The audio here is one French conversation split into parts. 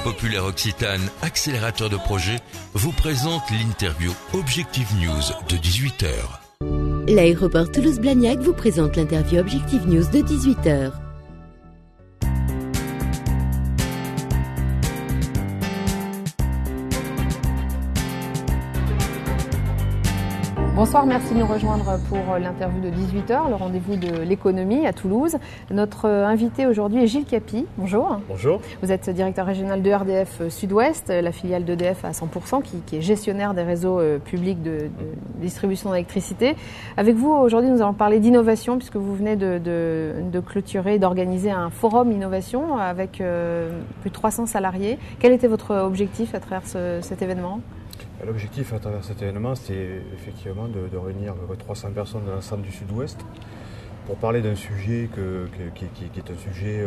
Populaire Occitane, accélérateur de projet, vous présente l'interview Objectif News de 18h. L'aéroport Toulouse-Blagnac vous présente l'interview Objectif News de 18h. Bonsoir, merci de nous rejoindre pour l'interview de 18h, le rendez-vous de l'économie à Toulouse. Notre invité aujourd'hui est Gilles Capi. Bonjour. Bonjour. Vous êtes directeur régional de RDF Sud-Ouest, la filiale d'EDF à 100%, qui est gestionnaire des réseaux publics de distribution d'électricité. Avec vous, aujourd'hui, nous allons parler d'innovation, puisque vous venez de clôturer, d'organiser un forum innovation avec plus de 300 salariés. Quel était votre objectif à travers cet événement ? L'objectif à travers cet événement, c'était effectivement de réunir 300 personnes de l'ensemble du Sud-Ouest pour parler d'un sujet qui est un sujet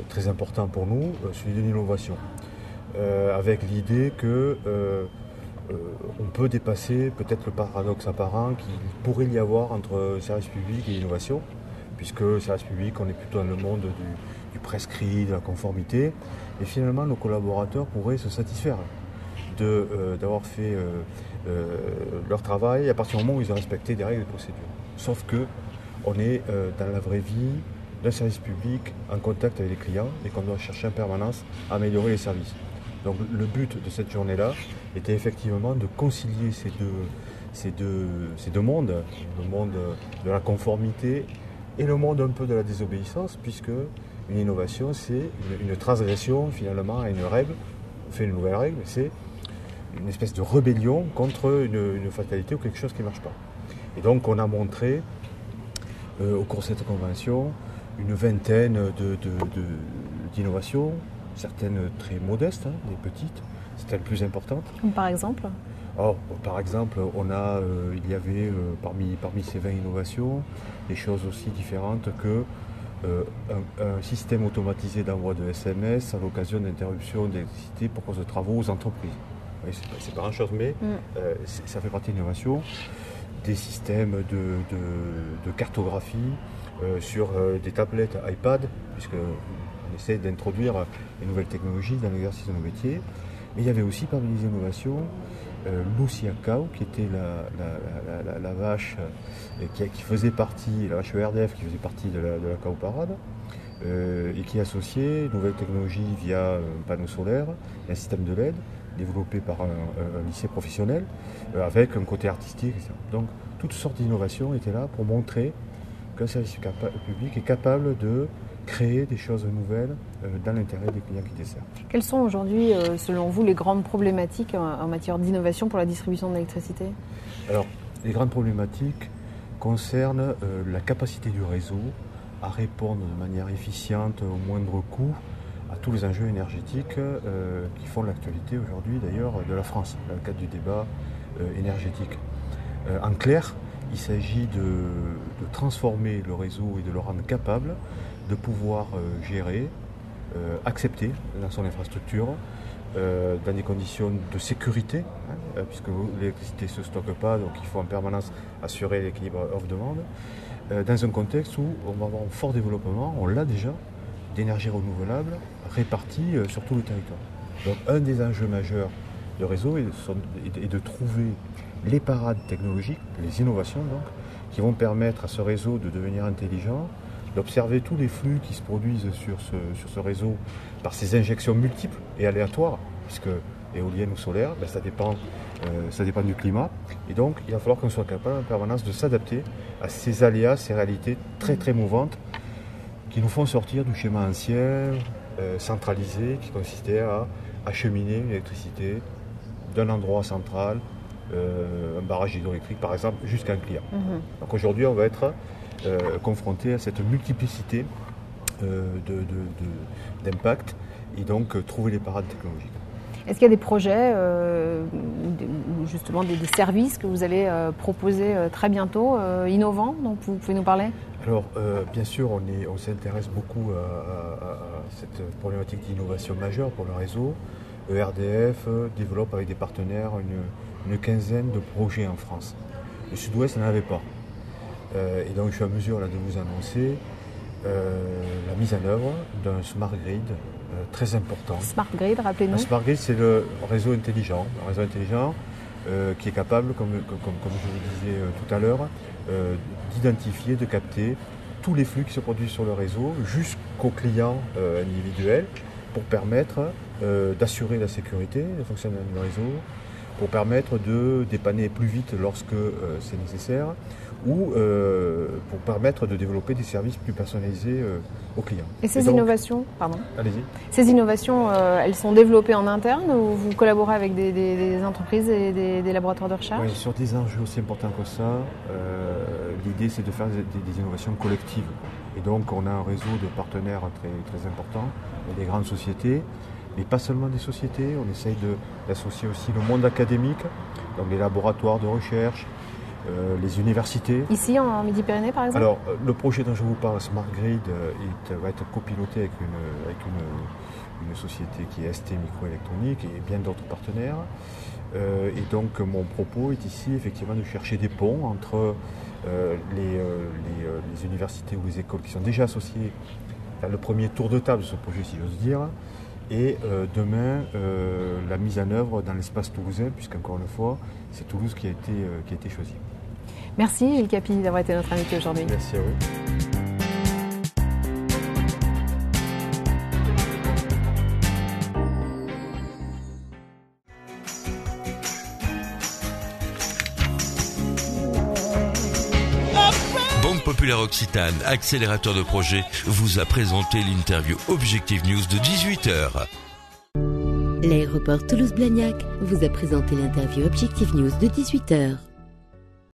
très important pour nous, celui de l'innovation. Avec l'idée que on peut dépasser peut-être le paradoxe apparent qu'il pourrait y avoir entre service public et innovation, puisque le service public, on est plutôt dans le monde du prescrit, de la conformité, et finalement nos collaborateurs pourraient se satisfaire d'avoir fait leur travail à partir du moment où ils ont respecté des règles et des procédures. Sauf que on est dans la vraie vie d'un service public en contact avec les clients et qu'on doit chercher en permanence à améliorer les services. Donc le but de cette journée-là était effectivement de concilier ces deux mondes, le monde de la conformité et le monde un peu de la désobéissance, puisque une innovation c'est une transgression finalement à une règle. On fait une nouvelle règle, c'est une espèce de rébellion contre une fatalité ou quelque chose qui ne marche pas. Et donc on a montré au cours de cette convention une vingtaine d'innovations, certaines très modestes, des petites, certaines plus importantes. Comme par exemple ? Alors, par exemple, il y avait parmi ces 20 innovations des choses aussi différentes que un système automatisé d'envoi de SMS à l'occasion d'interruption d'électricité pour cause de travaux aux entreprises. Oui, c'est pas grand-chose, mais ça fait partie de l'innovation. Des systèmes de cartographie sur des tablettes iPad, puisqu'on essaie d'introduire les nouvelles technologies dans l'exercice de nos métiers. Mais il y avait aussi parmi les innovations Lucia Cow, qui était la vache qui faisait partie, la vache RDF qui faisait partie de la Cow Parade, et qui associait une nouvelle technologie via un panneau solaire et un système de LED développé par un lycée professionnel avec un côté artistique, etc. Donc toutes sortes d'innovations étaient là pour montrer qu'un service public est capable de créer des choses nouvelles dans l'intérêt des clients qui desservent. Quelles sont aujourd'hui, selon vous, les grandes problématiques en matière d'innovation pour la distribution d'électricité ? Alors, les grandes problématiques concernent la capacité du réseau à répondre de manière efficiente au moindre coût à tous les enjeux énergétiques qui font l'actualité aujourd'hui d'ailleurs de la France, dans le cadre du débat énergétique. En clair, il s'agit de transformer le réseau et de le rendre capable de pouvoir gérer, accepter dans son infrastructure, dans des conditions de sécurité, puisque l'électricité ne se stocke pas, donc il faut en permanence assurer l'équilibre offre-demande, dans un contexte où on va avoir un fort développement, on l'a déjà, d'énergie renouvelable répartie sur tout le territoire. Donc un des enjeux majeurs de réseau est de trouver les parades technologiques, les innovations donc, qui vont permettre à ce réseau de devenir intelligent, d'observer tous les flux qui se produisent sur ce réseau par ces injections multiples et aléatoires, puisque éolienne ou solaire, ça dépend du climat. Et donc il va falloir qu'on soit capable en permanence de s'adapter à ces aléas, ces réalités très très mouvantes qui nous font sortir du schéma ancien, centralisé, qui consistait à acheminer l'électricité d'un endroit central, un barrage hydroélectrique par exemple, jusqu'à un client. Donc aujourd'hui on va être confronté à cette multiplicité d'impacts et donc trouver les parades technologiques. Est-ce qu'il y a des projets, ou justement des services que vous allez proposer très bientôt, innovants, dont vous pouvez nous parler ? Alors, bien sûr, on s'intéresse beaucoup à cette problématique d'innovation majeure pour le réseau. RDF développe avec des partenaires une quinzaine de projets en France. Le Sud-Ouest n'en avait pas. Et donc, je suis à mesure là, de vous annoncer la mise en œuvre d'un smart grid très important. Smart Grid, rappelez-nous. Un Smart Grid, c'est le réseau intelligent. Un réseau intelligent qui est capable, comme je vous disais tout à l'heure, d'identifier, de capter tous les flux qui se produisent sur le réseau jusqu'aux clients individuels pour permettre d'assurer la sécurité, le fonctionnement du réseau, pour permettre de dépanner plus vite lorsque c'est nécessaire ou pour permettre de développer des services plus personnalisés aux clients. Et ces innovations, allez-y. Ces innovations, elles sont développées en interne ou vous collaborez avec des entreprises et des laboratoires de recherche? Oui, sur des enjeux aussi importants que ça, l'idée c'est de faire des innovations collectives. Et donc on a un réseau de partenaires très, très important, des grandes sociétés, mais pas seulement des sociétés, on essaye d'associer aussi le monde académique, donc les laboratoires de recherche, les universités. Ici en Midi-Pyrénées par exemple? Alors le projet dont je vous parle, Smart Grid, va être copiloté avec une société qui est ST Microélectronique et bien d'autres partenaires. Et donc mon propos est ici effectivement de chercher des ponts entre les universités ou les écoles qui sont déjà associées à le premier tour de table de ce projet, si j'ose dire, et demain la mise en œuvre dans l'espace toulousain, puisqu'encore une fois, c'est Toulouse qui a été choisi. Merci Gilles Capi d'avoir été notre invité aujourd'hui. Merci à vous. Banque Populaire Occitane, accélérateur de projet, vous a présenté l'interview Objectif News de 18h. L'aéroport Toulouse-Blagnac vous a présenté l'interview Objectif News de 18h.